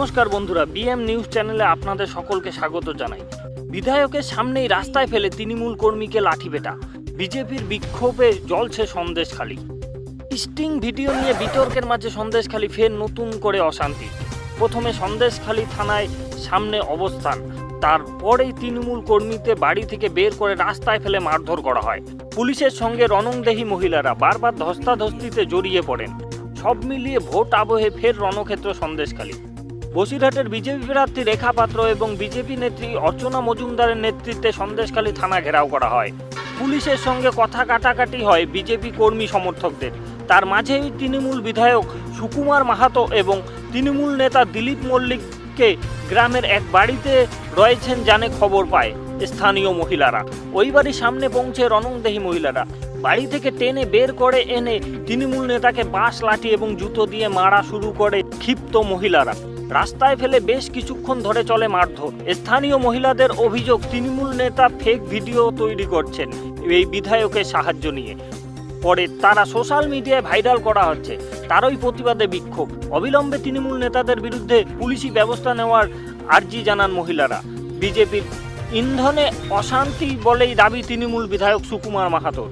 নমস্কার বন্ধুরা, BM news চ্যানেলে আপনাদের সকলকে স্বাগত জানাই। বিধায়কের সামনেই রাস্তায় ফেলে তৃণমূল কর্মীকে লাঠিপেটা, বিজেপির বিক্ষোভে জ্বলছে সন্দেশখালী। স্টিং ভিডিও নিয়ে বিতর্কের মাঝে সন্দেশখালী ফের নতুন করে অশান্তি। প্রথমে সন্দেশখালী থানায় সামনে অবস্থান, তারপরেই তৃণমূল কর্মীতে বাড়ি থেকে বের করে রাস্তায় ফেলে মারধর করা হয়। পুলিশের সঙ্গে রণংদেহী মহিলারা বারবার ধস্তাধস্তিতে জড়িয়ে পড়েন। সব মিলিয়ে ভোট আবহে ফের রণক্ষেত্র সন্দেশখালী। বসিরহাটের বিজেপি প্রার্থী রেখা পাত্র এবং বিজেপি নেত্রী অর্চনা মজুমদারের নেতৃত্বে সন্দেশখালী থানা ঘেরাও করা হয়। পুলিশের সঙ্গে কথা কাটাকাটি হয় বিজেপি কর্মী সমর্থকদের। তার মাঝেই তৃণমূল বিধায়ক সুকুমার মাহাতো এবং তৃণমূল নেতা দিলীপ মল্লিককে গ্রামের এক বাড়িতে রয়েছেন জানে খবর পায় স্থানীয় মহিলারা। ওই বাড়ির সামনে পৌঁছে রণংদেহী মহিলারা বাড়ি থেকে টেনে বের করে এনে তৃণমূল নেতাকে বাঁশ লাঠি এবং জুতো দিয়ে মারা শুরু করে ক্ষিপ্ত মহিলারা। রাস্তায় ফেলে বেশ কিছুক্ষণ ধরে চলে মারধর। স্থানীয় মহিলাদের অভিযোগ, তৃণমূল নেতা ফেক ভিডিও তৈরি করছেন এই বিধায়কের সাহায্য নিয়ে। পরে তারা সোশ্যাল মিডিয়ায় ভাইরাল করা হচ্ছে। তারই প্রতিবাদে বিক্ষোভ। অবিলম্বে তৃণমূল নেতাদের বিরুদ্ধে পুলিশি ব্যবস্থা নেওয়ার আর্জি জানান মহিলারা। বিজেপির ইন্ধনে অশান্তি বলেই দাবি তৃণমূল বিধায়ক সুকুমার মাহাতোর।